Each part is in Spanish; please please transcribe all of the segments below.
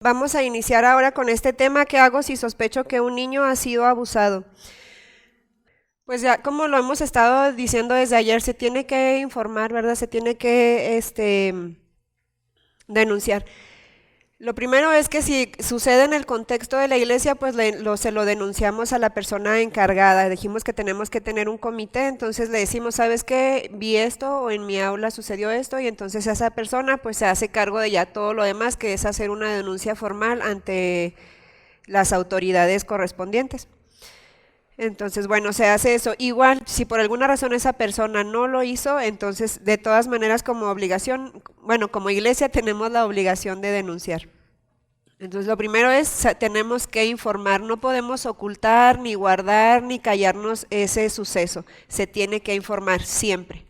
Vamos a iniciar ahora con este tema: ¿qué hago si sospecho que un niño ha sido abusado? Pues ya, como lo hemos estado diciendo desde ayer, se tiene que informar, ¿verdad? Se tiene que denunciar. Lo primero es que si sucede en el contexto de la iglesia, pues se lo denunciamos a la persona encargada. Dijimos que tenemos que tener un comité, entonces le decimos, ¿sabes qué? Vi esto o en mi aula sucedió esto, y entonces esa persona pues se hace cargo de ya todo lo demás, que es hacer una denuncia formal ante las autoridades correspondientes. Entonces, bueno, se hace eso. Igual, si por alguna razón esa persona no lo hizo, entonces de todas maneras como obligación, bueno, como iglesia tenemos la obligación de denunciar. Entonces, lo primero es, tenemos que informar, no podemos ocultar, ni guardar, ni callarnos ese suceso. Se tiene que informar siempre.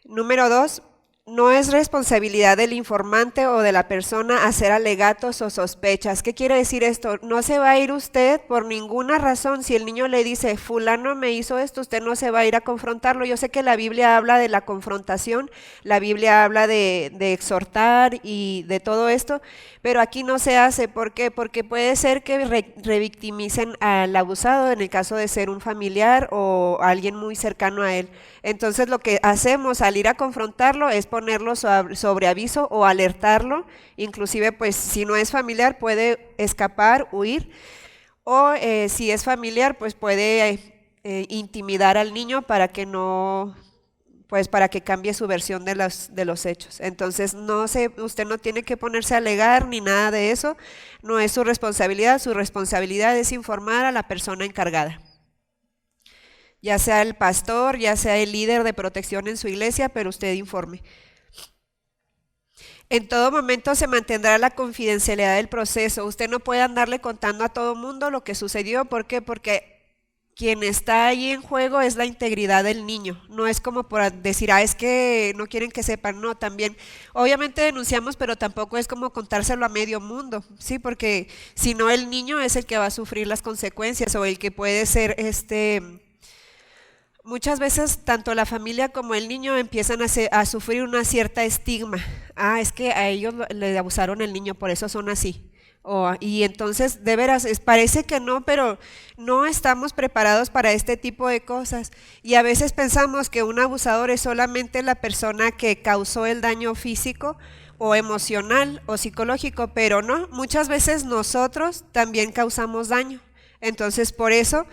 Número 2, no es responsabilidad del informante o de la persona hacer alegatos o sospechas. ¿Qué quiere decir esto? No se va a ir usted por ninguna razón. Si el niño le dice, fulano me hizo esto, usted no se va a ir a confrontarlo. Yo sé que la Biblia habla de la confrontación, la Biblia habla de exhortar y de todo esto, pero aquí no se hace. ¿Por qué? Porque puede ser que revictimicen al abusado, en el caso de ser un familiar o alguien muy cercano a él. Entonces lo que hacemos al ir a confrontarlo es ponerlo sobre aviso o alertarlo. Inclusive pues si no es familiar puede escapar, huir, o si es familiar pues puede intimidar al niño para que no, pues para que cambie su versión de los hechos. Entonces usted no tiene que ponerse a alegar ni nada de eso, no es su responsabilidad es informar a la persona encargada, ya sea el pastor, ya sea el líder de protección en su iglesia, pero usted informe. En todo momento se mantendrá la confidencialidad del proceso. Usted no puede andarle contando a todo mundo lo que sucedió. ¿Por qué? Porque quien está ahí en juego es la integridad del niño. No es como por decir, es que no quieren que sepan. No, también, obviamente denunciamos, pero tampoco es como contárselo a medio mundo, ¿sí? Porque si no, el niño es el que va a sufrir las consecuencias, o el que puede ser muchas veces tanto la familia como el niño empiezan a sufrir una cierta estigma. Es que a ellos le abusaron el niño, por eso son así. Y entonces, de veras, parece que no, pero no estamos preparados para este tipo de cosas. Y a veces pensamos que un abusador es solamente la persona que causó el daño físico o emocional o psicológico, pero no, muchas veces nosotros también causamos daño. Entonces, por eso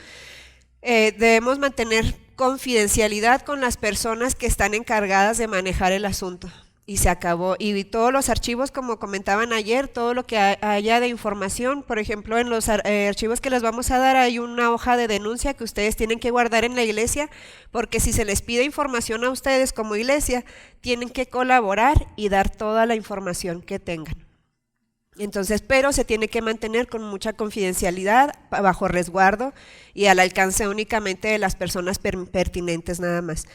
debemos mantener confidencialidad con las personas que están encargadas de manejar el asunto. Y se acabó. Y todos los archivos, como comentaban ayer, todo lo que haya de información, por ejemplo, en los archivos que les vamos a dar hay una hoja de denuncia que ustedes tienen que guardar en la iglesia, porque si se les pide información a ustedes como iglesia, tienen que colaborar y dar toda la información que tengan. Entonces, pero se tiene que mantener con mucha confidencialidad, bajo resguardo y al alcance únicamente de las personas pertinentes nada más.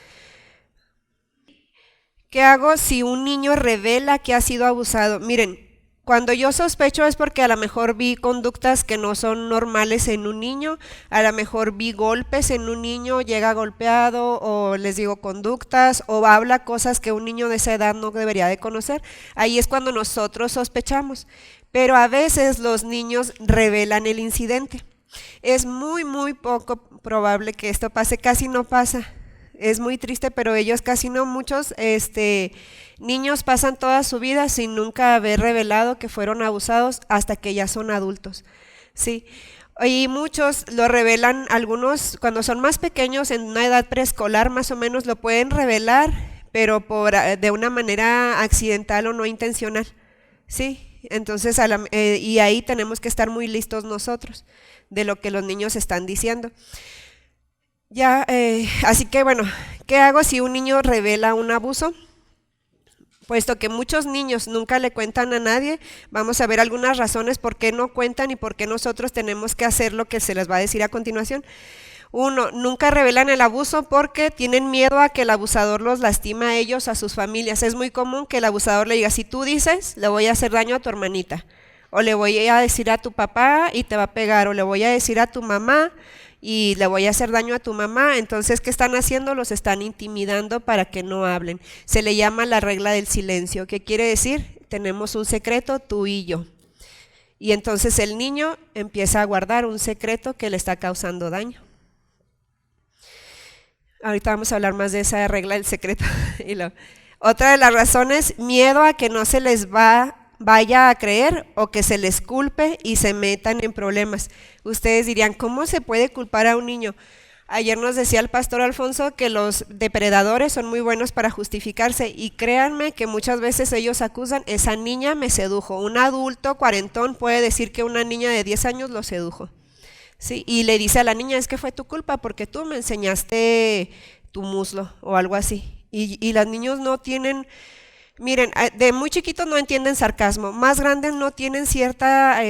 ¿Qué hago si un niño revela que ha sido abusado? Miren, cuando yo sospecho es porque a lo mejor vi conductas que no son normales en un niño, a lo mejor vi golpes en un niño, llega golpeado, o les digo conductas, o habla cosas que un niño de esa edad no debería de conocer. Ahí es cuando nosotros sospechamos, pero a veces los niños revelan el incidente. Es muy, muy poco probable que esto pase, casi no pasa. Es muy triste, pero ellos casi no. Muchos niños pasan toda su vida sin nunca haber revelado que fueron abusados hasta que ya son adultos, ¿sí? Y muchos lo revelan, algunos cuando son más pequeños, en una edad preescolar más o menos, lo pueden revelar, pero de una manera accidental o no intencional, ¿sí? Entonces, y ahí tenemos que estar muy listos nosotros de lo que los niños están diciendo. Así que bueno, ¿qué hago si un niño revela un abuso? Puesto que muchos niños nunca le cuentan a nadie, vamos a ver algunas razones por qué no cuentan y por qué nosotros tenemos que hacer lo que se les va a decir a continuación. Uno, nunca revelan el abuso porque tienen miedo a que el abusador los lastime a ellos, a sus familias. Es muy común que el abusador le diga, si tú dices, le voy a hacer daño a tu hermanita, o le voy a decir a tu papá y te va a pegar, o le voy a decir a tu mamá y le voy a hacer daño a tu mamá. Entonces, ¿qué están haciendo? Los están intimidando para que no hablen. Se le llama la regla del silencio. ¿Qué quiere decir? Tenemos un secreto, tú y yo. Y entonces el niño empieza a guardar un secreto que le está causando daño. Ahorita vamos a hablar más de esa regla del secreto. Otra de las razones, miedo a que no se les vaya a creer o que se les culpe y se metan en problemas. Ustedes dirían, ¿cómo se puede culpar a un niño? Ayer nos decía el pastor Alfonso que los depredadores son muy buenos para justificarse y créanme que muchas veces ellos acusan, esa niña me sedujo. Un adulto cuarentón puede decir que una niña de 10 años lo sedujo. ¿Sí? Y le dice a la niña, es que fue tu culpa porque tú me enseñaste tu muslo o algo así. Y los niños no tienen, miren, de muy chiquitos no entienden sarcasmo, más grandes no tienen cierta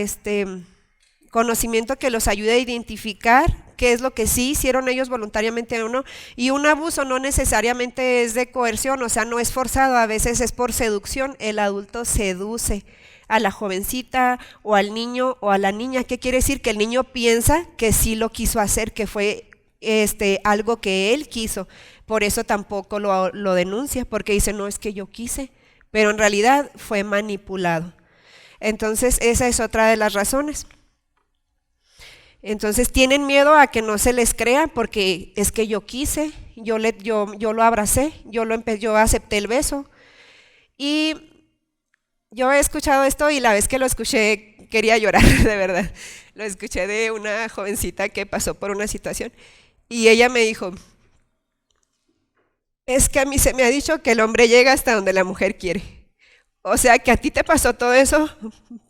conocimiento que los ayude a identificar qué es lo que sí hicieron ellos voluntariamente o no. Y un abuso no necesariamente es de coerción, o sea, no es forzado, a veces es por seducción, el adulto seduce a la jovencita o al niño o a la niña. ¿Qué quiere decir? Que el niño piensa que sí lo quiso hacer, que fue algo que él quiso, por eso tampoco lo denuncia, porque dice, no, es que yo quise, pero en realidad fue manipulado. Entonces esa es otra de las razones. Entonces tienen miedo a que no se les crea porque es que yo quise, yo lo abracé, yo acepté el beso. Y yo he escuchado esto y la vez que lo escuché quería llorar, de verdad. Lo escuché de una jovencita que pasó por una situación y ella me dijo, es que a mí se me ha dicho que el hombre llega hasta donde la mujer quiere. O sea que a ti te pasó todo eso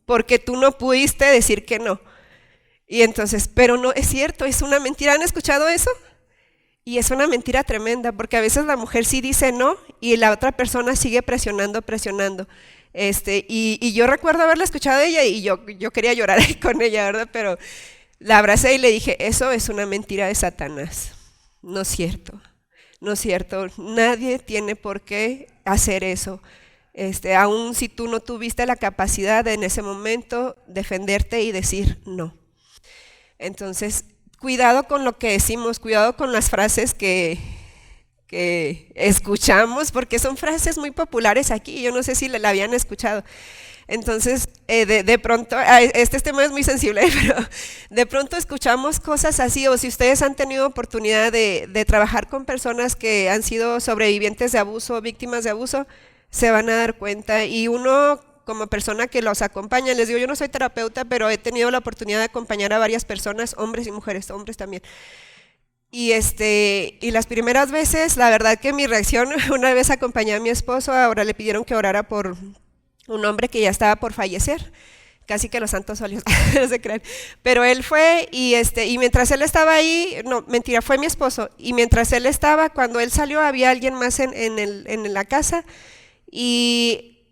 porque tú no pudiste decir que no. Y entonces, pero no es cierto, es una mentira. ¿Han escuchado eso? Y es una mentira tremenda, porque a veces la mujer sí dice no y la otra persona sigue presionando. Y yo recuerdo haberla escuchado a ella y yo quería llorar ahí con ella, ¿verdad? Pero la abracé y le dije, eso es una mentira de Satanás. No es cierto, no es cierto. Nadie tiene por qué hacer eso. Aun si tú no tuviste la capacidad de en ese momento defenderte y decir no. Entonces, cuidado con lo que decimos, cuidado con las frases que escuchamos, porque son frases muy populares aquí, yo no sé si la habían escuchado. Entonces, de pronto, este tema es muy sensible, pero de pronto escuchamos cosas así, o si ustedes han tenido oportunidad de trabajar con personas que han sido sobrevivientes de abuso, víctimas de abuso, se van a dar cuenta. Y uno, como persona que los acompaña, les digo, yo no soy terapeuta, pero he tenido la oportunidad de acompañar a varias personas, hombres y mujeres, hombres también. Y las primeras veces, la verdad que mi reacción, una vez acompañé a mi esposo, ahora le pidieron que orara por un hombre que ya estaba por fallecer, casi que los santos óleos, no se crean. Pero él fue y mientras él estaba ahí, no, mentira, fue mi esposo, y mientras él estaba, cuando él salió, había alguien más en la casa, y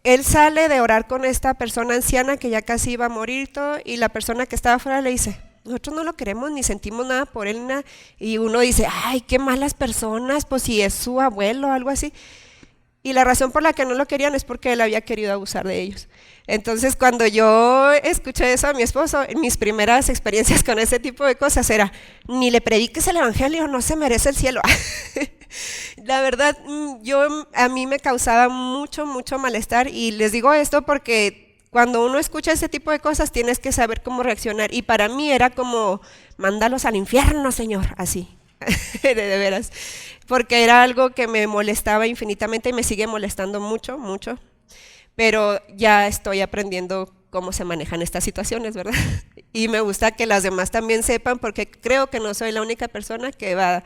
él sale de orar con esta persona anciana que ya casi iba a morir y todo, y la persona que estaba afuera le dice, nosotros no lo queremos ni sentimos nada por él, nada. Y uno dice, ay, qué malas personas, pues si es su abuelo o algo así. Y la razón por la que no lo querían es porque él había querido abusar de ellos. Entonces, cuando yo escuché eso a mi esposo, en mis primeras experiencias con ese tipo de cosas era, ni le prediques el evangelio, no se merece el cielo. La verdad, a mí me causaba mucho malestar, y les digo esto porque cuando uno escucha ese tipo de cosas tienes que saber cómo reaccionar, y para mí era como, mándalos al infierno, Señor, así, de veras, porque era algo que me molestaba infinitamente y me sigue molestando mucho, pero ya estoy aprendiendo cómo se manejan estas situaciones, ¿verdad? Y me gusta que las demás también sepan, porque creo que no soy la única persona que va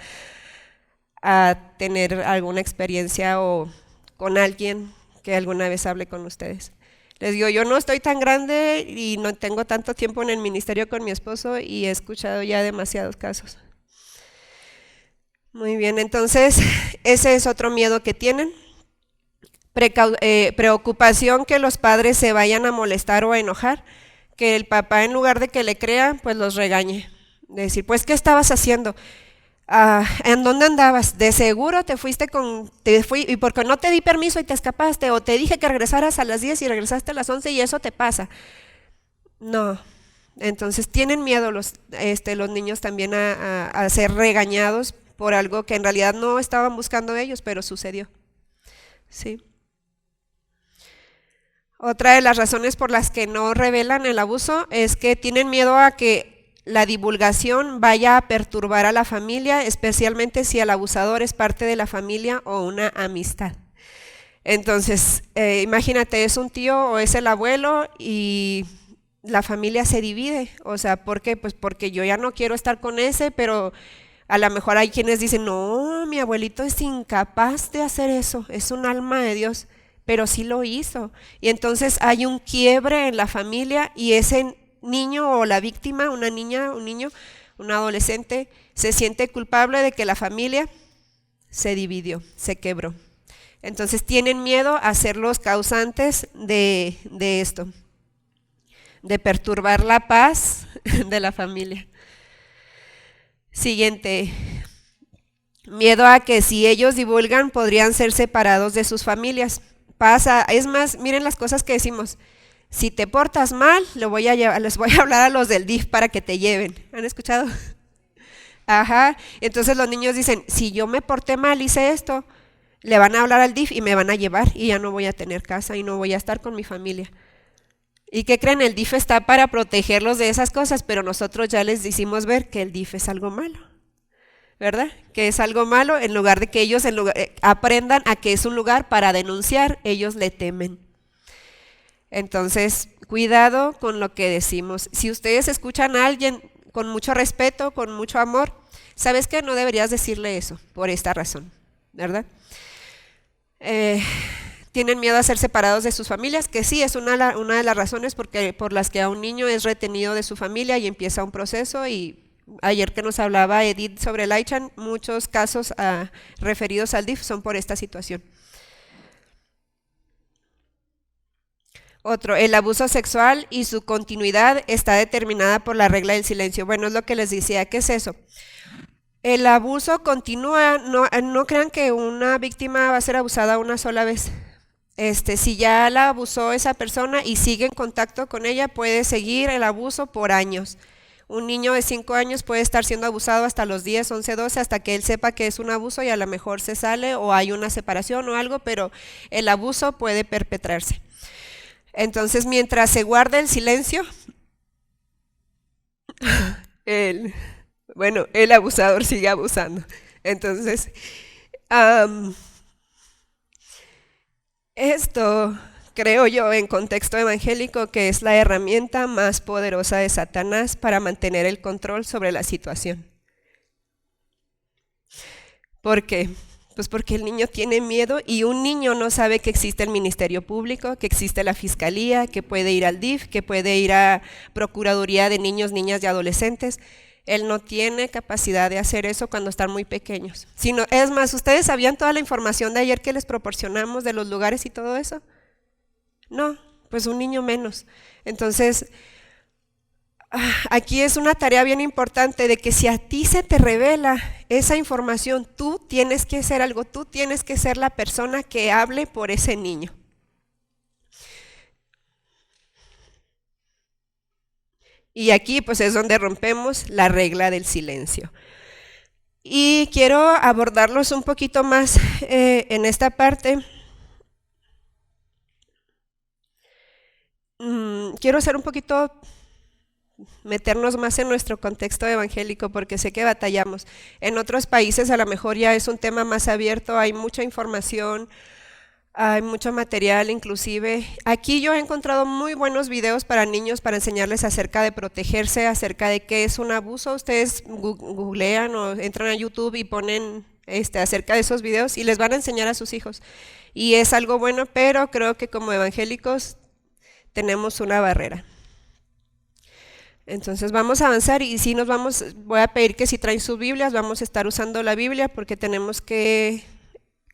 a tener alguna experiencia o con alguien que alguna vez hable con ustedes. Les digo, yo no estoy tan grande y no tengo tanto tiempo en el ministerio con mi esposo y he escuchado ya demasiados casos. Muy bien, entonces ese es otro miedo que tienen. Preocupación que los padres se vayan a molestar o a enojar, que el papá en lugar de que le crea, pues los regañe. De decir, pues, ¿qué estabas haciendo? ¿En dónde andabas? De seguro te fuiste y porque no te di permiso y te escapaste, o te dije que regresaras a las 10 y regresaste a las 11 y eso te pasa. No, entonces tienen miedo los niños también a ser regañados por algo que en realidad no estaban buscando ellos, pero sucedió. Sí. Otra de las razones por las que no revelan el abuso es que tienen miedo a que la divulgación vaya a perturbar a la familia, especialmente si el abusador es parte de la familia o una amistad. Entonces, imagínate, es un tío o es el abuelo y la familia se divide. O sea, ¿por qué? Pues porque yo ya no quiero estar con ese, pero a lo mejor hay quienes dicen, no, mi abuelito es incapaz de hacer eso, es un alma de Dios, pero sí lo hizo. Y entonces hay un quiebre en la familia y ese niño o la víctima, una niña, un niño, un adolescente, se siente culpable de que la familia se dividió, se quebró. Entonces tienen miedo a ser los causantes de esto, de perturbar la paz de la familia. Siguiente, miedo a que si ellos divulgan podrían ser separados de sus familias. Pasa, es más, miren las cosas que decimos. Si te portas mal, les voy a hablar a los del DIF para que te lleven. ¿Han escuchado? Ajá, entonces los niños dicen, si yo me porté mal, hice esto, le van a hablar al DIF y me van a llevar y ya no voy a tener casa y no voy a estar con mi familia. ¿Y qué creen? El DIF está para protegerlos de esas cosas, pero nosotros ya les hicimos ver que el DIF es algo malo, ¿verdad? Que es algo malo, en lugar de que ellos aprendan a que es un lugar para denunciar, ellos le temen. Entonces, cuidado con lo que decimos. Si ustedes escuchan a alguien con mucho respeto, con mucho amor, ¿sabes qué? No deberías decirle eso, por esta razón, ¿verdad? Tienen miedo a ser separados de sus familias, que sí, es una de las razones por las que a un niño es retenido de su familia y empieza un proceso. Y ayer que nos hablaba Edith sobre el AICHAN, muchos casos referidos al DIF son por esta situación. Otro, el abuso sexual y su continuidad está determinada por la regla del silencio. Bueno, es lo que les decía, ¿qué es eso? El abuso continúa, no crean que una víctima va a ser abusada una sola vez. Si ya la abusó esa persona y sigue en contacto con ella, puede seguir el abuso por años. Un niño de 5 años puede estar siendo abusado hasta los 10, 11, 12, hasta que él sepa que es un abuso y a lo mejor se sale o hay una separación o algo, pero el abuso puede perpetrarse. Entonces, mientras se guarde el silencio, el abusador sigue abusando. Entonces, esto creo yo en contexto evangélico que es la herramienta más poderosa de Satanás para mantener el control sobre la situación. ¿Por qué? Pues porque el niño tiene miedo y un niño no sabe que existe el Ministerio Público, que existe la Fiscalía, que puede ir al DIF, que puede ir a Procuraduría de Niños, Niñas y Adolescentes. Él no tiene capacidad de hacer eso cuando están muy pequeños. Es más, ¿ustedes sabían toda la información de ayer que les proporcionamos de los lugares y todo eso? No, pues un niño menos. Entonces, aquí es una tarea bien importante de que si a ti se te revela esa información, tú tienes que hacer algo, tú tienes que ser la persona que hable por ese niño. Y aquí pues es donde rompemos la regla del silencio. Y quiero abordarlos un poquito más en esta parte. Quiero hacer un poquito, meternos más en nuestro contexto evangélico porque sé que batallamos. En otros países a lo mejor ya es un tema más abierto, hay mucha información, hay mucho material inclusive. Aquí yo he encontrado muy buenos videos para niños para enseñarles acerca de protegerse, acerca de qué es un abuso. Ustedes googlean o entran a YouTube y ponen acerca de esos videos y les van a enseñar a sus hijos. Y es algo bueno, pero creo que como evangélicos tenemos una barrera. Entonces vamos a avanzar y si voy a pedir que si traen sus Biblias, vamos a estar usando la Biblia porque tenemos que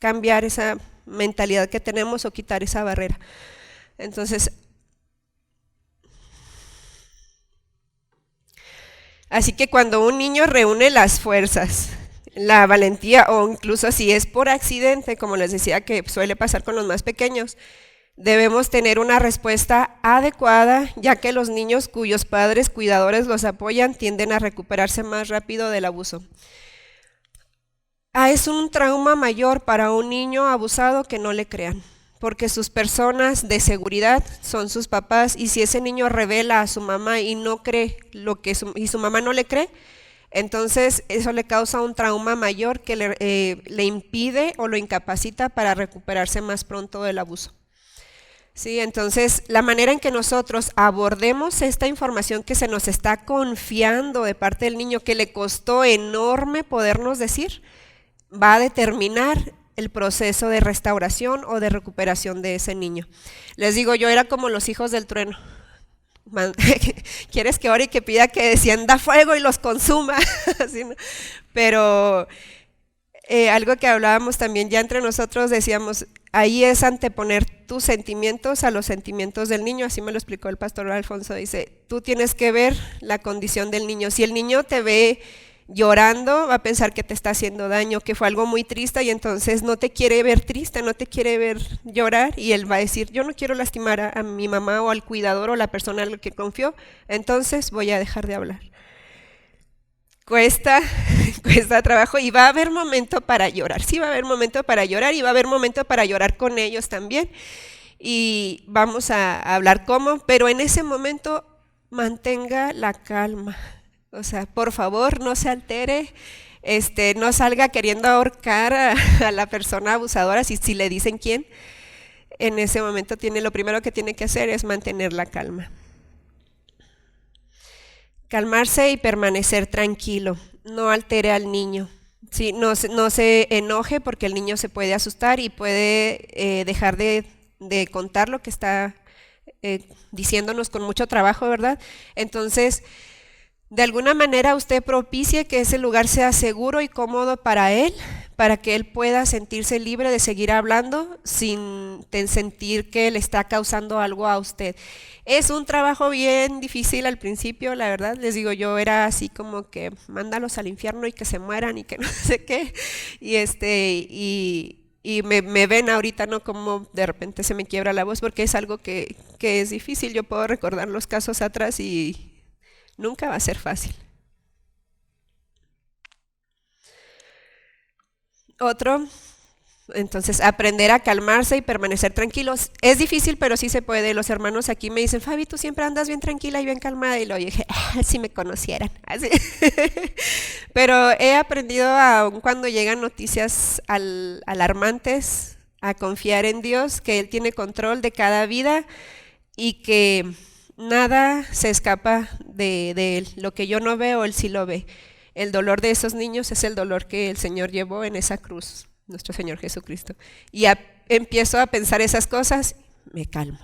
cambiar esa mentalidad que tenemos o quitar esa barrera. Entonces, así que cuando un niño reúne las fuerzas, la valentía o incluso si es por accidente, como les decía que suele pasar con los más pequeños, debemos tener una respuesta adecuada, ya que los niños cuyos padres cuidadores los apoyan tienden a recuperarse más rápido del abuso. Es un trauma mayor para un niño abusado que no le crean. porque sus personas de seguridad son sus papás, y si ese niño revela a su mamá y no cree y su mamá no le cree, entonces eso le causa un trauma mayor que le impide o lo incapacita para recuperarse más pronto del abuso. Sí, entonces la manera en que nosotros abordemos esta información que se nos está confiando de parte del niño, que le costó enorme podernos decir, va a determinar el proceso de restauración o de recuperación de ese niño. Les digo, yo era como los hijos del trueno. ¿Quieres que ore y que pida que descienda fuego y los consuma? Así, ¿no? Pero algo que hablábamos también ya entre nosotros, decíamos, ahí es anteponer tus sentimientos a los sentimientos del niño. Así me lo explicó el pastor Alfonso. Dice, tú tienes que ver la condición del niño. Si el niño te ve llorando, va a pensar que te está haciendo daño, que fue algo muy triste, y entonces no te quiere ver triste, no te quiere ver llorar, y él va a decir, yo no quiero lastimar a mi mamá o al cuidador o la persona en la que confió, entonces voy a dejar de hablar. Cuesta, cuesta trabajo, y va a haber momento para llorar, sí va a haber momento para llorar, y va a haber momento para llorar con ellos también, y vamos a hablar cómo, pero en ese momento mantenga la calma. O sea, por favor, no se altere, no salga queriendo ahorcar a la persona abusadora si le dicen quién. En ese momento lo primero que tiene que hacer es mantener la calma. Calmarse y permanecer tranquilo, no altere al niño. Sí, no se enoje, porque el niño se puede asustar y puede dejar de contar lo que está diciéndonos con mucho trabajo, ¿verdad? Entonces, de alguna manera usted propicie que ese lugar sea seguro y cómodo para él, para que él pueda sentirse libre de seguir hablando sin sentir que le está causando algo a usted. Es un trabajo bien difícil al principio, la verdad. Les digo, yo era así como que mándalos al infierno y que se mueran y que no sé qué. Y me ven ahorita, ¿no? Como de repente se me quiebra la voz, porque es algo que es difícil. Yo puedo recordar los casos atrás y nunca va a ser fácil. Otro, entonces, aprender a calmarse y permanecer tranquilos. Es difícil, pero sí se puede. Los hermanos aquí me dicen, Fabi, tú siempre andas bien tranquila y bien calmada. Y lo dije, si me conocieran. Así. Pero he aprendido, aun cuando llegan noticias alarmantes, a confiar en Dios, que Él tiene control de cada vida y que nada se escapa de Él. Lo que yo no veo, Él sí lo ve. El dolor de esos niños es el dolor que el Señor llevó en esa cruz, nuestro Señor Jesucristo. Y empiezo a pensar esas cosas, me calmo.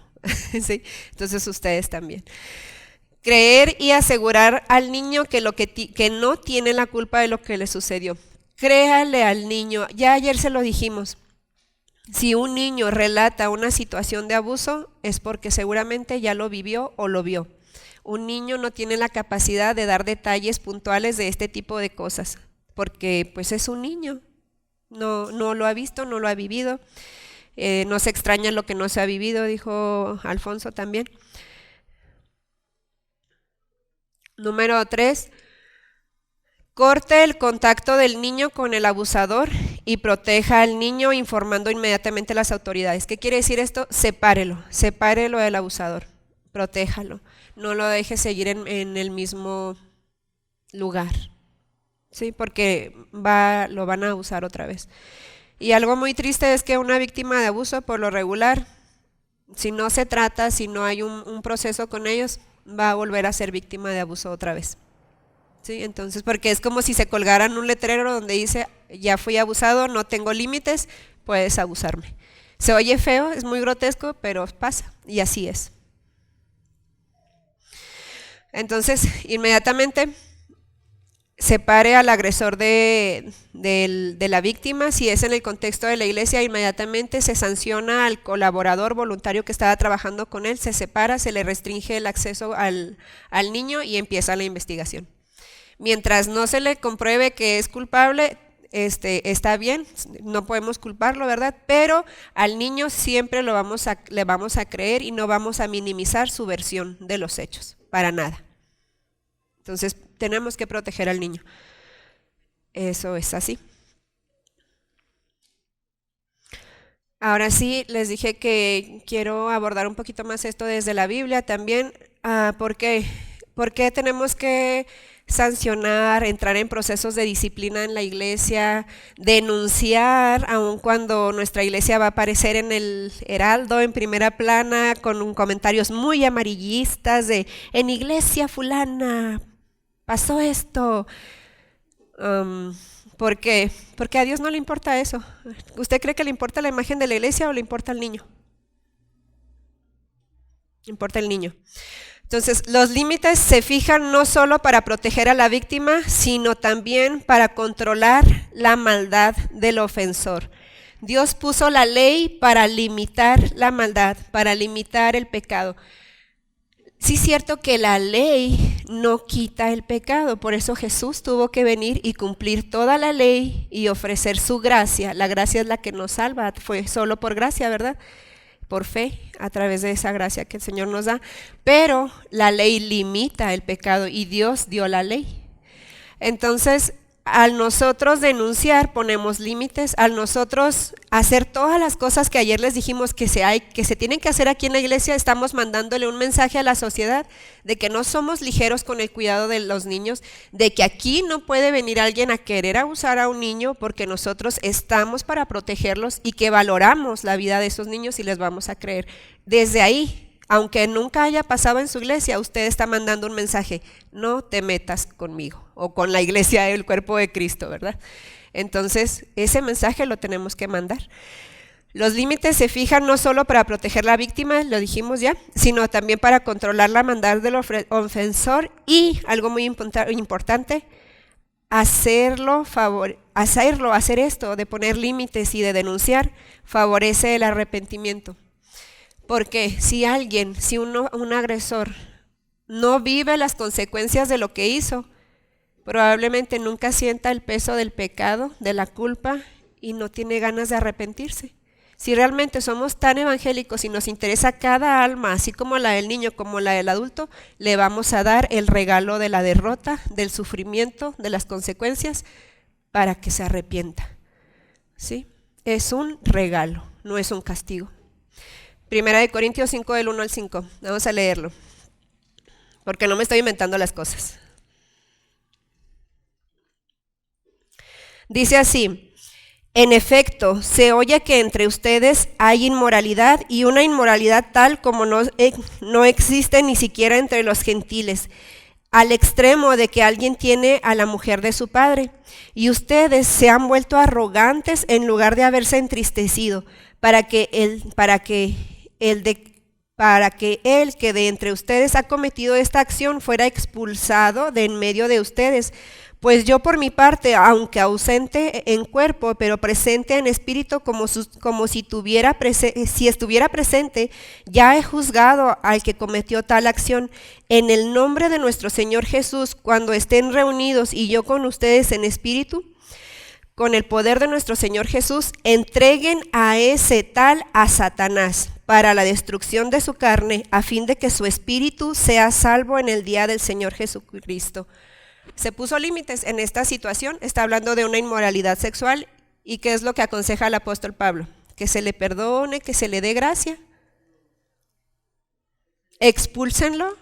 ¿Sí? Entonces ustedes también. Creer y asegurar al niño que no tiene la culpa de lo que le sucedió. Créale al niño. Ya ayer se lo dijimos. Si un niño relata una situación de abuso, es porque seguramente ya lo vivió o lo vio. Un niño no tiene la capacidad de dar detalles puntuales de este tipo de cosas, porque pues es un niño, no lo ha visto, no lo ha vivido. No se extraña lo que no se ha vivido, dijo Alfonso también. Número 3, corte el contacto del niño con el abusador y proteja al niño informando inmediatamente a las autoridades. ¿Qué quiere decir esto? Sepárelo del abusador, protéjalo, no lo deje seguir en el mismo lugar, ¿sí? Porque lo van a abusar otra vez. Y algo muy triste es que una víctima de abuso, por lo regular, si no se trata, si no hay un proceso con ellos, va a volver a ser víctima de abuso otra vez. ¿Sí? Entonces, porque es como si se colgaran un letrero donde dice, ya fui abusado, no tengo límites, puedes abusarme. Se oye feo, es muy grotesco, pero pasa, y así es. Entonces, inmediatamente separe al agresor de la víctima. Si es en el contexto de la iglesia, inmediatamente se sanciona al colaborador voluntario que estaba trabajando con él, se separa, se le restringe el acceso al niño y empieza la investigación. Mientras no se le compruebe que es culpable, está bien, no podemos culparlo, ¿verdad? Pero al niño siempre le vamos a creer y no vamos a minimizar su versión de los hechos, para nada. Entonces tenemos que proteger al niño. Eso es así. Ahora sí, les dije que quiero abordar un poquito más esto desde la Biblia también. ¿Por qué tenemos que sancionar, entrar en procesos de disciplina en la iglesia, denunciar, aun cuando nuestra iglesia va a aparecer en el Heraldo, en primera plana, con comentarios muy amarillistas de, en iglesia fulana, pasó esto? Um, ¿Por qué? Porque a Dios no le importa eso. ¿Usted cree que le importa la imagen de la iglesia o le importa el niño? Le importa el niño. Entonces, los límites se fijan no solo para proteger a la víctima, sino también para controlar la maldad del ofensor. Dios puso la ley para limitar la maldad, para limitar el pecado. Sí es cierto que la ley no quita el pecado, por eso Jesús tuvo que venir y cumplir toda la ley y ofrecer su gracia. La gracia es la que nos salva, fue solo por gracia, ¿verdad? Por fe, a través de esa gracia que el Señor nos da. Pero la ley limita el pecado y Dios dio la ley. Entonces, al nosotros denunciar, ponemos límites, al nosotros hacer todas las cosas que ayer les dijimos que se tienen que hacer aquí en la iglesia, estamos mandándole un mensaje a la sociedad de que no somos ligeros con el cuidado de los niños, de que aquí no puede venir alguien a querer abusar a un niño porque nosotros estamos para protegerlos y que valoramos la vida de esos niños y les vamos a creer. Desde ahí, aunque nunca haya pasado en su iglesia, usted está mandando un mensaje, no te metas conmigo o con la iglesia del cuerpo de Cristo, ¿verdad? Entonces, ese mensaje lo tenemos que mandar. Los límites se fijan no solo para proteger a la víctima, lo dijimos ya, sino también para controlar la maldad del ofensor y, algo muy importante, hacer esto de poner límites y de denunciar, favorece el arrepentimiento. Porque si un agresor no vive las consecuencias de lo que hizo, probablemente nunca sienta el peso del pecado, de la culpa y no tiene ganas de arrepentirse. Si realmente somos tan evangélicos y nos interesa cada alma, así como la del niño como la del adulto, le vamos a dar el regalo de la derrota, del sufrimiento, de las consecuencias, para que se arrepienta. ¿Sí? Es un regalo, no es un castigo. Primera de Corintios 5 del 1 al 5. Vamos a leerlo, porque no me estoy inventando las cosas. Dice así: en efecto, se oye que entre ustedes hay inmoralidad y una inmoralidad tal como no existe ni siquiera entre los gentiles, al extremo de que alguien tiene a la mujer de su padre. Y ustedes se han vuelto arrogantes en lugar de haberse entristecido, para que el que de entre ustedes ha cometido esta acción fuera expulsado de en medio de ustedes. Pues yo por mi parte, aunque ausente en cuerpo, pero presente en espíritu, como si estuviera presente, ya he juzgado al que cometió tal acción. En el nombre de nuestro Señor Jesús, cuando estén reunidos y yo con ustedes en espíritu, con el poder de nuestro Señor Jesús, entreguen a ese tal a Satanás para la destrucción de su carne, a fin de que su espíritu sea salvo en el día del Señor Jesucristo. Se puso límites en esta situación, está hablando de una inmoralidad sexual, y ¿qué es lo que aconseja el apóstol Pablo? Que se le perdone, que se le dé gracia. Expúlsenlo.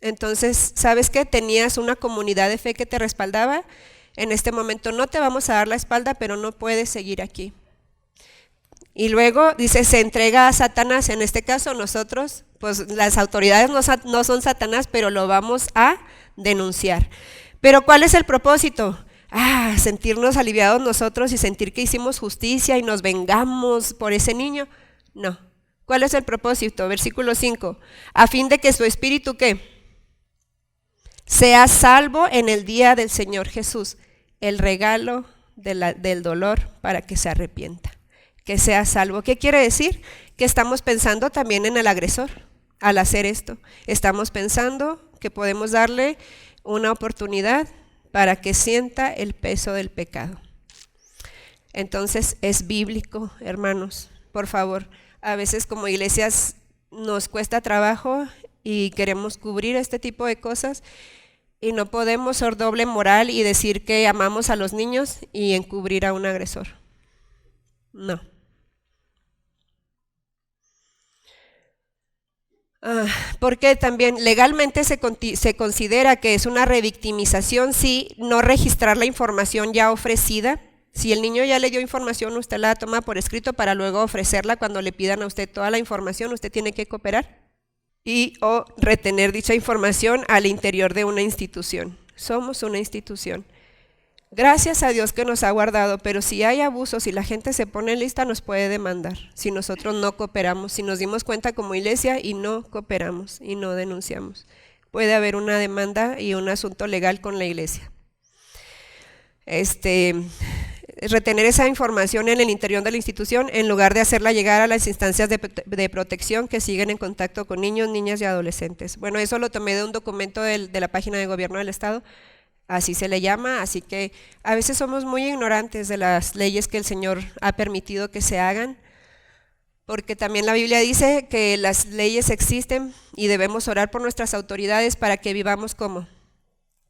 Entonces, ¿sabes qué? Tenías una comunidad de fe que te respaldaba. En este momento no te vamos a dar la espalda, pero no puedes seguir aquí. Y luego dice, se entrega a Satanás. En este caso nosotros, pues las autoridades no son Satanás, pero lo vamos a denunciar. Pero ¿cuál es el propósito? Sentirnos aliviados nosotros y sentir que hicimos justicia y nos vengamos por ese niño. No. ¿Cuál es el propósito? Versículo 5. A fin de que su espíritu, ¿qué? Sea salvo en el día del Señor Jesús. El regalo del dolor para que se arrepienta, que sea salvo. ¿Qué quiere decir? Que estamos pensando también en el agresor al hacer esto. Estamos pensando que podemos darle una oportunidad para que sienta el peso del pecado. Entonces es bíblico, hermanos, por favor. A veces como iglesias nos cuesta trabajo y queremos cubrir este tipo de cosas, y no podemos ser doble moral y decir que amamos a los niños y encubrir a un agresor. No. Porque también legalmente se considera que es una revictimización si no registrar la información ya ofrecida. Si el niño ya le dio información, usted la toma por escrito para luego ofrecerla cuando le pidan a usted toda la información, usted tiene que cooperar y o retener dicha información al interior de una institución. Somos una institución. Gracias a Dios que nos ha guardado, pero si hay abusos, si la gente se pone lista, nos puede demandar si nosotros no cooperamos, si nos dimos cuenta como iglesia y no cooperamos y no denunciamos. Puede haber una demanda y un asunto legal con la iglesia. Retener esa información en el interior de la institución en lugar de hacerla llegar a las instancias de protección que siguen en contacto con niños, niñas y adolescentes. Bueno, eso lo tomé de un documento de la página de gobierno del estado. Así se le llama, así que a veces somos muy ignorantes de las leyes que el Señor ha permitido que se hagan, porque también la Biblia dice que las leyes existen y debemos orar por nuestras autoridades para que vivamos como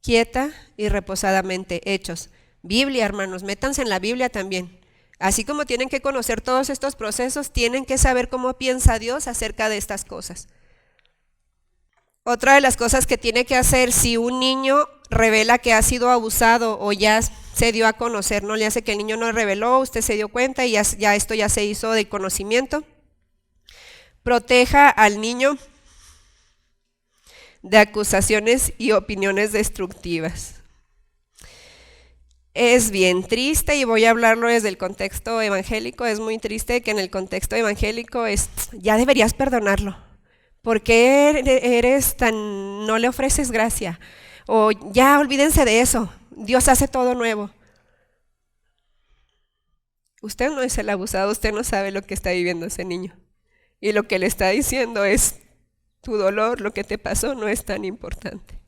quieta y reposadamente. Hechos. Biblia, hermanos, métanse en la Biblia también. Así como tienen que conocer todos estos procesos, tienen que saber cómo piensa Dios acerca de estas cosas. Otra de las cosas que tiene que hacer si un niño revela que ha sido abusado o ya se dio a conocer, no le hace que el niño no reveló, usted se dio cuenta y ya esto ya se hizo de conocimiento, proteja al niño de acusaciones y opiniones destructivas. Es bien triste, y voy a hablarlo desde el contexto evangélico, es muy triste que en el contexto evangélico ya deberías perdonarlo. ¿Por qué no le ofreces gracia? O ya olvídense de eso, Dios hace todo nuevo. Usted no es el abusado, usted no sabe lo que está viviendo ese niño. Y lo que le está diciendo es, tu dolor, lo que te pasó no es tan importante.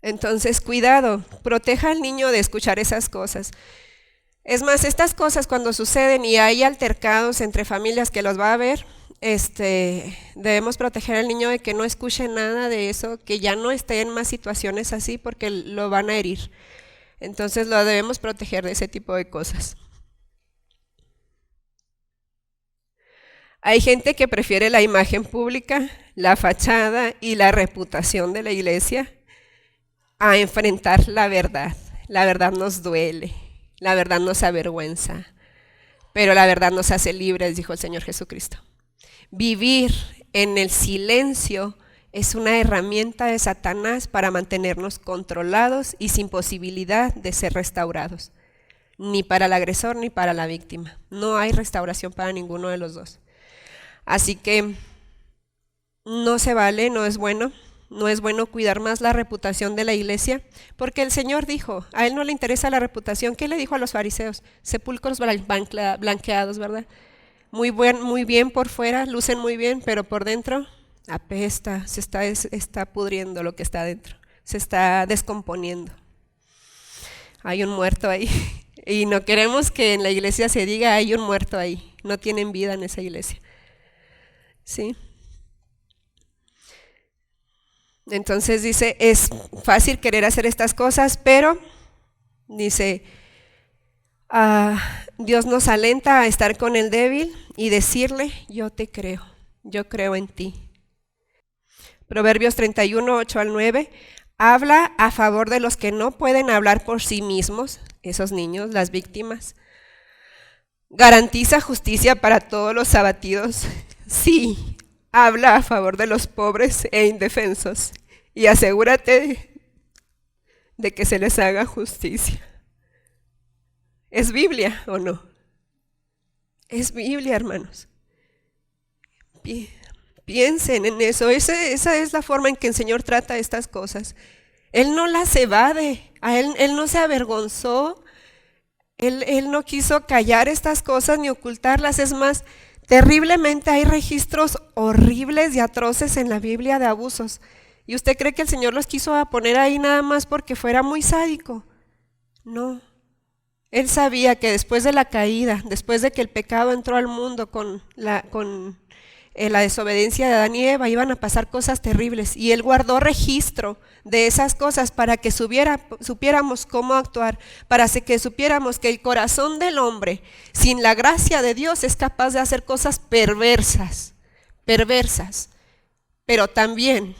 Entonces, cuidado, proteja al niño de escuchar esas cosas. Es más, estas cosas cuando suceden y hay altercados entre familias que los va a ver, debemos proteger al niño de que no escuche nada de eso, que ya no esté en más situaciones así porque lo van a herir. Entonces lo debemos proteger de ese tipo de cosas. Hay gente que prefiere la imagen pública, la fachada y la reputación de la iglesia a enfrentar la verdad. La verdad nos duele. La verdad nos avergüenza, pero la verdad nos hace libres, dijo el Señor Jesucristo. Vivir en el silencio es una herramienta de Satanás para mantenernos controlados y sin posibilidad de ser restaurados, ni para el agresor ni para la víctima. No hay restauración para ninguno de los dos. Así que no se vale, no es bueno. No es bueno cuidar más la reputación de la iglesia, porque el Señor dijo, a Él no le interesa la reputación. ¿Qué le dijo a los fariseos? Sepulcros blanqueados, ¿verdad? Muy bien por fuera, lucen muy bien, pero por dentro apesta, se está pudriendo lo que está dentro, se está descomponiendo. Hay un muerto ahí, y no queremos que en la iglesia se diga, hay un muerto ahí, no tienen vida en esa iglesia. ¿Sí? Entonces dice, es fácil querer hacer estas cosas, pero dice, Dios nos alenta a estar con el débil y decirle, yo te creo, yo creo en ti. Proverbios 31, 8 al 9, habla a favor de los que no pueden hablar por sí mismos, esos niños, las víctimas. Garantiza justicia para todos los abatidos. Sí, habla a favor de los pobres e indefensos y asegúrate de que se les haga justicia. ¿Es Biblia o no? Es Biblia, hermanos. Piensen en eso. Esa es la forma en que el Señor trata estas cosas. Él no las evade, él no se avergonzó, él no quiso callar estas cosas ni ocultarlas. Es más, terriblemente hay registros horribles y atroces en la Biblia de abusos. ¿Y usted cree que el Señor los quiso poner ahí nada más porque fuera muy sádico? No. Él sabía que después de la caída, después de que el pecado entró al mundo con la desobediencia de Adán y Eva, iban a pasar cosas terribles. Y Él guardó registro de esas cosas para que supiéramos cómo actuar, para que supiéramos que el corazón del hombre, sin la gracia de Dios, es capaz de hacer cosas perversas, pero también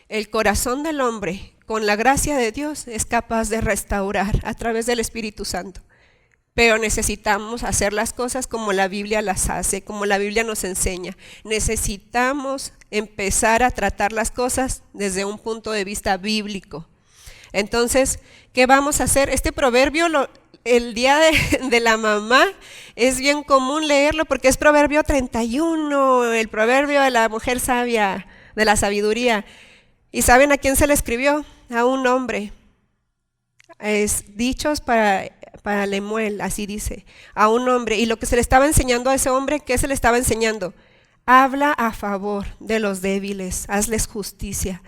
el corazón del hombre, con la gracia de Dios, es capaz de restaurar a través del Espíritu Santo. Pero necesitamos hacer las cosas como la Biblia las hace, como la Biblia nos enseña. Necesitamos empezar a tratar las cosas desde un punto de vista bíblico. Entonces, ¿qué vamos a hacer? Este proverbio, el día de la mamá, es bien común leerlo porque es Proverbio 31, el proverbio de la mujer sabia, de la sabiduría. ¿Y saben a quién se le escribió? A un hombre. Es dichos para Lemuel, así dice, a un hombre. Y lo que se le estaba enseñando a ese hombre, ¿qué se le estaba enseñando? Habla a favor de los débiles, hazles justicia.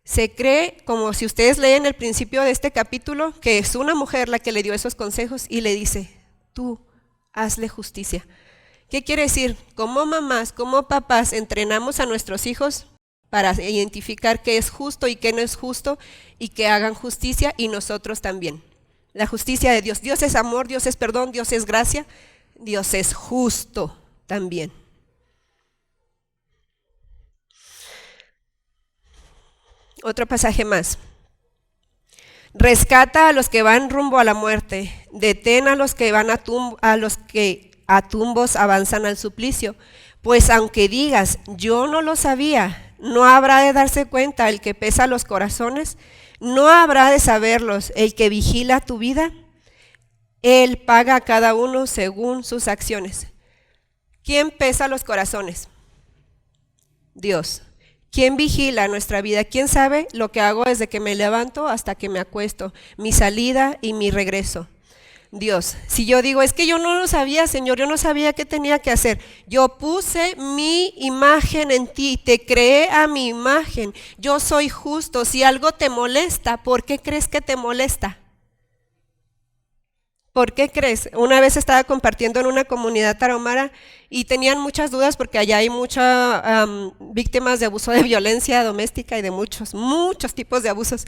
Se cree, como si ustedes leen el principio de este capítulo, que es una mujer la que le dio esos consejos y le dice, tú, hazle justicia. ¿Qué quiere decir? Como mamás, como papás, entrenamos a nuestros hijos para identificar qué es justo y qué no es justo y que hagan justicia, y nosotros también. La justicia de Dios. Dios es amor, Dios es perdón, Dios es gracia, Dios es justo también. Otro pasaje más. Rescata a los que van rumbo a la muerte, detén a los que van a los que a tumbos avanzan al suplicio. Pues aunque digas, yo no lo sabía, no habrá de darse cuenta el que pesa los corazones, no habrá de saberlos el que vigila tu vida. Él paga a cada uno según sus acciones. ¿Quién pesa los corazones? Dios. ¿Quién vigila nuestra vida? ¿Quién sabe lo que hago desde que me levanto hasta que me acuesto? Mi salida y mi regreso. Dios. Si yo digo, es que yo no lo sabía, Señor, yo no sabía qué tenía que hacer. Yo puse mi imagen en ti, te creé a mi imagen. Yo soy justo. Si algo te molesta, ¿por qué crees que te molesta? ¿Por qué crees? Una vez estaba compartiendo en una comunidad tarahumara y tenían muchas dudas porque allá hay muchas víctimas de abuso de violencia doméstica y de muchos tipos de abusos.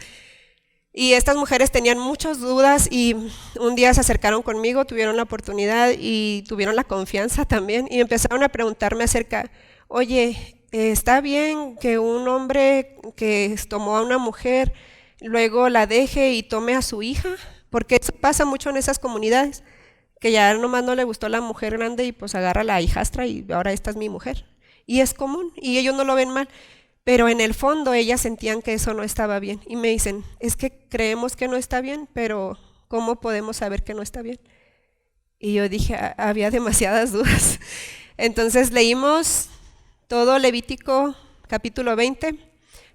Y estas mujeres tenían muchas dudas y un día se acercaron conmigo, tuvieron la oportunidad y tuvieron la confianza también y empezaron a preguntarme acerca, oye, ¿está bien que un hombre que tomó a una mujer luego la deje y tome a su hija? Porque eso pasa mucho en esas comunidades, que ya nomás no le gustó la mujer grande y pues agarra a la hijastra y ahora esta es mi mujer. Y es común y ellos no lo ven mal. Pero en el fondo ellas sentían que eso no estaba bien. Y me dicen, es que creemos que no está bien, pero ¿cómo podemos saber que no está bien? Y yo dije, había demasiadas dudas. Entonces leímos todo Levítico capítulo 20.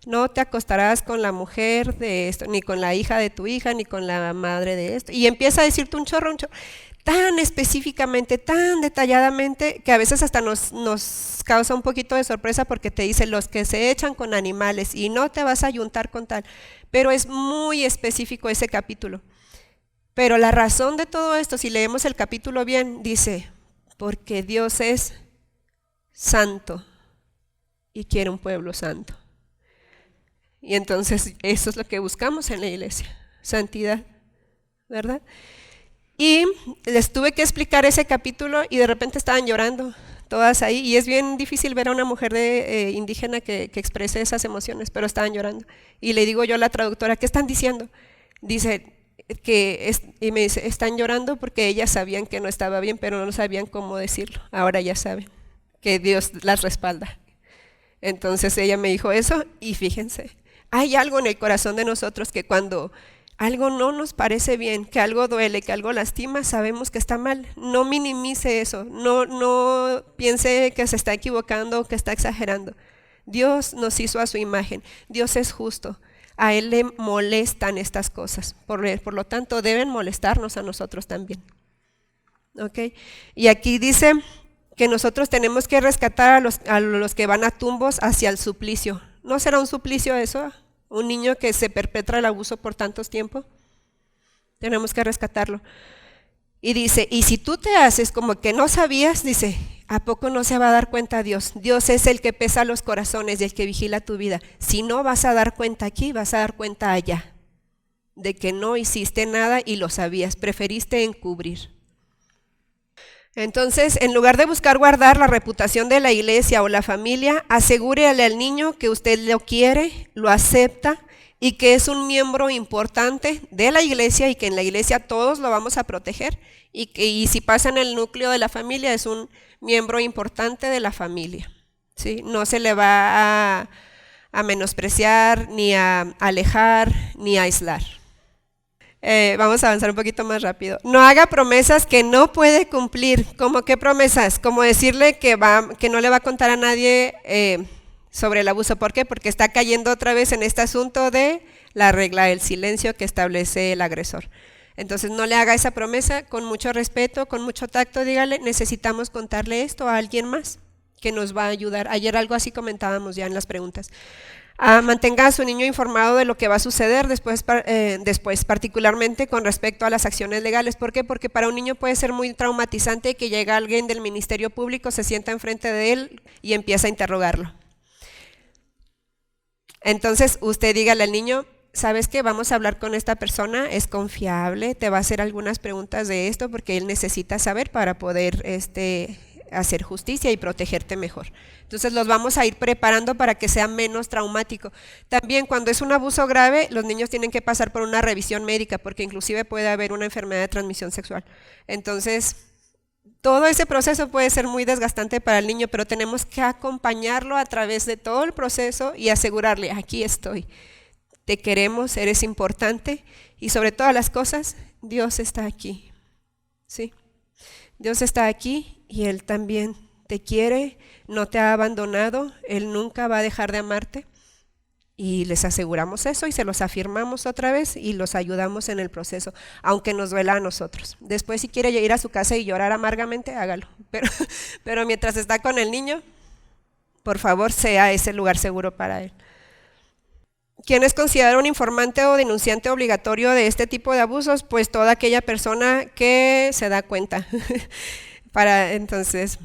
No te acostarás con la mujer de esto, ni con la hija de tu hija, ni con la madre de esto. Y empieza a decirte un chorro, tan específicamente, tan detalladamente, que a veces hasta nos causa un poquito de sorpresa porque te dice los que se echan con animales y no te vas a ayuntar con tal. Pero es muy específico ese capítulo. Pero la razón de todo esto, si leemos el capítulo bien, dice, porque Dios es santo y quiere un pueblo santo. Y entonces eso es lo que buscamos en la iglesia, santidad, ¿verdad? Y les tuve que explicar ese capítulo y de repente estaban llorando todas ahí. Y es bien difícil ver a una mujer indígena que exprese esas emociones, pero estaban llorando. Y le digo yo a la traductora, ¿qué están diciendo? Dice y me dice, están llorando porque ellas sabían que no estaba bien, pero no sabían cómo decirlo. Ahora ya saben que Dios las respalda. Entonces ella me dijo eso y fíjense, hay algo en el corazón de nosotros que cuando algo no nos parece bien, que algo duele, que algo lastima, sabemos que está mal. No minimice eso, no piense que se está equivocando, que está exagerando. Dios nos hizo a su imagen, Dios es justo, a Él le molestan estas cosas, por lo tanto deben molestarnos a nosotros también. ¿Okay? Y aquí dice que nosotros tenemos que rescatar a los que van a tumbos hacia el suplicio. ¿No será un suplicio eso? Un niño que se perpetra el abuso por tantos tiempos. Tenemos que rescatarlo. Y dice, y si tú te haces como que no sabías, dice, ¿a poco no se va a dar cuenta Dios? Dios es el que pesa los corazones y el que vigila tu vida. Si no vas a dar cuenta aquí, vas a dar cuenta allá, de que no hiciste nada y lo sabías, preferiste encubrir. Entonces, en lugar de buscar guardar la reputación de la iglesia o la familia, asegúrele al niño que usted lo quiere, lo acepta y que es un miembro importante de la iglesia y que en la iglesia todos lo vamos a proteger y si pasa en el núcleo de la familia es un miembro importante de la familia, ¿sí? No se le va a menospreciar, ni a alejar, ni a aislar. Vamos a avanzar un poquito más rápido. No haga promesas que no puede cumplir. ¿Cómo qué promesas? Como decirle que no le va a contar a nadie sobre el abuso. ¿Por qué? Porque está cayendo otra vez en este asunto de la regla del silencio que establece el agresor. Entonces no le haga esa promesa, con mucho respeto, con mucho tacto, dígale, necesitamos contarle esto a alguien más que nos va a ayudar. Ayer algo así comentábamos ya en las preguntas. Mantenga a su niño informado de lo que va a suceder después, particularmente con respecto a las acciones legales. ¿Por qué? Porque para un niño puede ser muy traumatizante que llegue alguien del Ministerio Público, se sienta enfrente de él y empieza a interrogarlo. Entonces usted dígale al niño, ¿sabes qué? Vamos a hablar con esta persona, es confiable, te va a hacer algunas preguntas de esto porque él necesita saber para poder hacer justicia y protegerte mejor. Entonces los vamos a ir preparando para que sea menos traumático. También cuando es un abuso grave, los niños tienen que pasar por una revisión médica porque inclusive puede haber una enfermedad de transmisión sexual. Entonces, todo ese proceso puede ser muy desgastante para el niño, pero tenemos que acompañarlo a través de todo el proceso y asegurarle, aquí estoy, te queremos, eres importante y sobre todas las cosas, Dios está aquí, ¿sí? Dios está aquí y Él también te quiere, no te ha abandonado, Él nunca va a dejar de amarte y les aseguramos eso y se los afirmamos otra vez y los ayudamos en el proceso, aunque nos duela a nosotros. Después si quiere ir a su casa y llorar amargamente, hágalo, pero mientras está con el niño, por favor sea ese lugar seguro para él. ¿Quién es considerado un informante o denunciante obligatorio de este tipo de abusos? Pues toda aquella persona que se da cuenta. Entonces,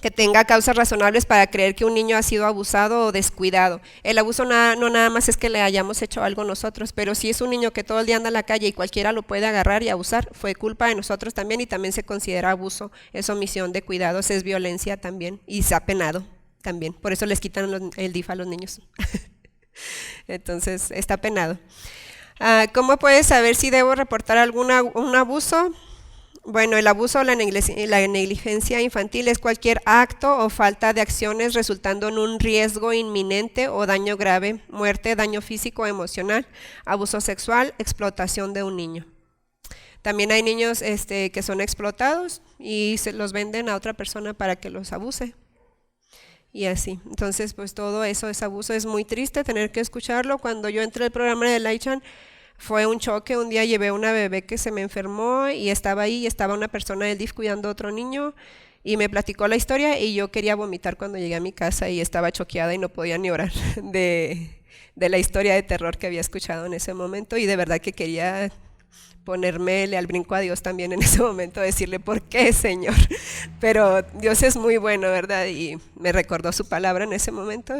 que tenga causas razonables para creer que un niño ha sido abusado o descuidado. El abuso no nada más es que le hayamos hecho algo nosotros, pero si es un niño que todo el día anda en la calle y cualquiera lo puede agarrar y abusar, fue culpa de nosotros también y también se considera abuso, es omisión de cuidados, es violencia también y se ha penado también. Por eso les quitan el DIF a los niños. Entonces está penado. ¿Cómo puedes saber si debo reportar un abuso? Bueno, el abuso o la negligencia infantil es cualquier acto o falta de acciones resultando en un riesgo inminente o daño grave, muerte, daño físico o emocional, abuso sexual, explotación de un niño. También hay niños que son explotados y se los venden a otra persona para que los abuse. Y así, entonces pues todo eso es abuso, es muy triste tener que escucharlo. Cuando yo entré al programa de Laichan fue un choque, un día llevé a una bebé que se me enfermó y estaba ahí y estaba una persona del DIF cuidando a otro niño y me platicó la historia y yo quería vomitar cuando llegué a mi casa y estaba choqueada y no podía ni orar de la historia de terror que había escuchado en ese momento y de verdad que quería ponérmele al brinco a Dios también en ese momento, decirle ¿por qué, Señor? Pero Dios es muy bueno, ¿verdad? Y me recordó su palabra en ese momento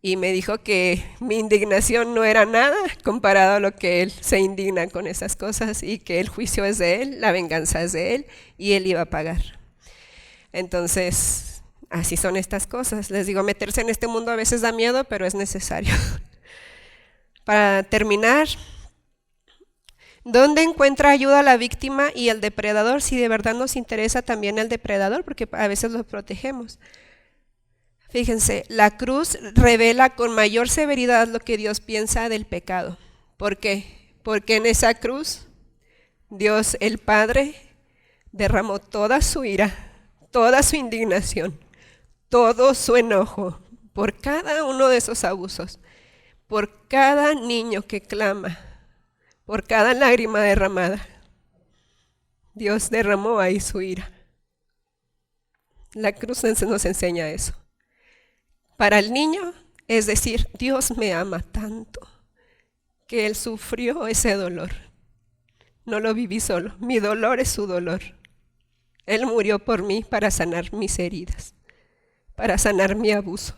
y me dijo que mi indignación no era nada comparado a lo que Él se indigna con esas cosas y que el juicio es de Él, la venganza es de Él y Él iba a pagar. Entonces, así son estas cosas. Les digo, meterse en este mundo a veces da miedo, pero es necesario. Para terminar, ¿dónde encuentra ayuda la víctima y el depredador? Si de verdad nos interesa también el depredador, porque a veces los protegemos. Fíjense, la cruz revela con mayor severidad lo que Dios piensa del pecado. ¿Por qué? Porque en esa cruz Dios el Padre derramó toda su ira, toda su indignación, todo su enojo por cada uno de esos abusos, por cada niño que clama, por cada lágrima derramada. Dios derramó ahí su ira. La cruz nos enseña eso. Para el niño, es decir, Dios me ama tanto que Él sufrió ese dolor. no lo viví solo. Mi dolor es su dolor. Él murió por mí para sanar mis heridas, para sanar mi abuso.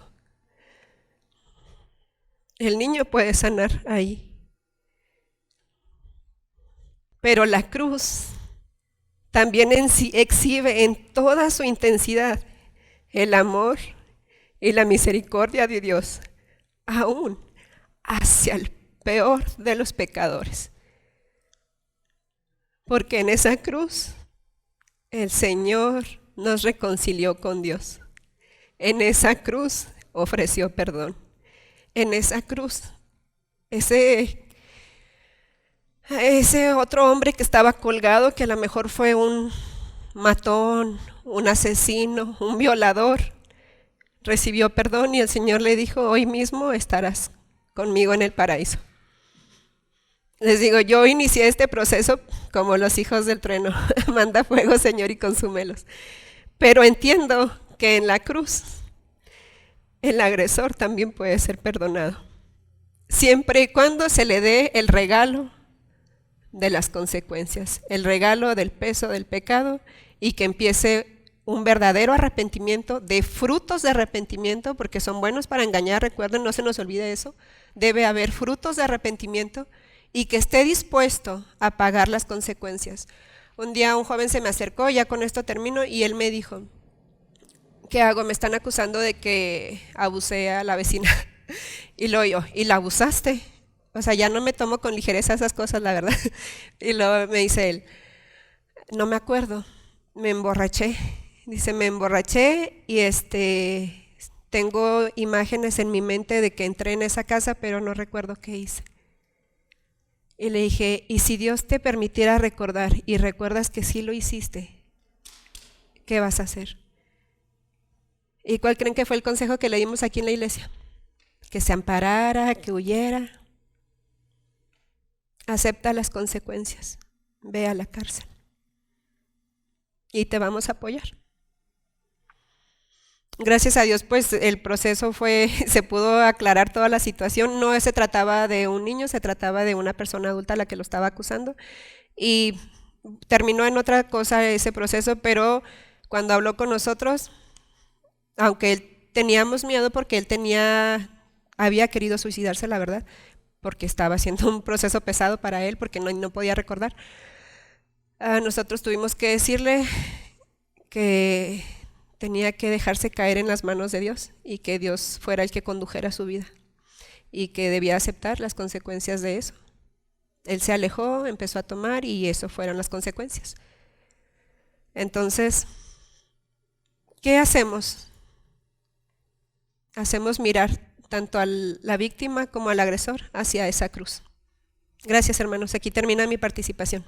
El niño puede sanar ahí. Pero la cruz también en sí exhibe en toda su intensidad el amor y la misericordia de Dios, aún hacia el peor de los pecadores. Porque en esa cruz el Señor nos reconcilió con Dios. En esa cruz ofreció perdón. En esa cruz, ese otro hombre que estaba colgado, que a lo mejor fue un matón, un asesino, un violador, recibió perdón y el Señor le dijo, hoy mismo estarás conmigo en el paraíso. Les digo, yo inicié este proceso como los hijos del trueno. Manda fuego, Señor, y consúmelos. Pero entiendo que en la cruz el agresor también puede ser perdonado, siempre y cuando se le dé el regalo de las consecuencias, el regalo del peso del pecado, y que empiece un verdadero arrepentimiento, de frutos de arrepentimiento, porque son buenos para engañar, recuerden, no se nos olvide eso. Debe haber frutos de arrepentimiento y que esté dispuesto a pagar las consecuencias. Un día un joven se me acercó, ya con esto termino, y él me dijo, ¿qué hago? Me están acusando de que abusé a la vecina. Y luego yo, ¿y la abusaste? O sea, ya no me tomo con ligereza esas cosas, la verdad. Y luego me dice él, no me acuerdo, me emborraché. Dice, me emborraché y tengo imágenes en mi mente de que entré en esa casa, pero no recuerdo qué hice. Y le dije, ¿y si Dios te permitiera recordar y recuerdas que sí lo hiciste, qué vas a hacer? ¿Y cuál creen que fue el consejo que le dimos aquí en la iglesia? Que se amparara, que huyera. Acepta las consecuencias, ve a la cárcel y te vamos a apoyar. Gracias a Dios, pues el proceso se pudo aclarar toda la situación. No se trataba de un niño, se trataba de una persona adulta a la que lo estaba acusando. Y terminó en otra cosa ese proceso, pero cuando habló con nosotros, aunque teníamos miedo porque había querido suicidarse, la verdad, porque estaba haciendo un proceso pesado para él, porque no podía recordar. Nosotros tuvimos que decirle que tenía que dejarse caer en las manos de Dios y que Dios fuera el que condujera su vida y que debía aceptar las consecuencias de eso. Él se alejó, empezó a tomar y eso fueron las consecuencias. Entonces, ¿qué hacemos? Hacemos mirar tanto a la víctima como al agresor hacia esa cruz. Gracias, hermanos. Aquí termina mi participación.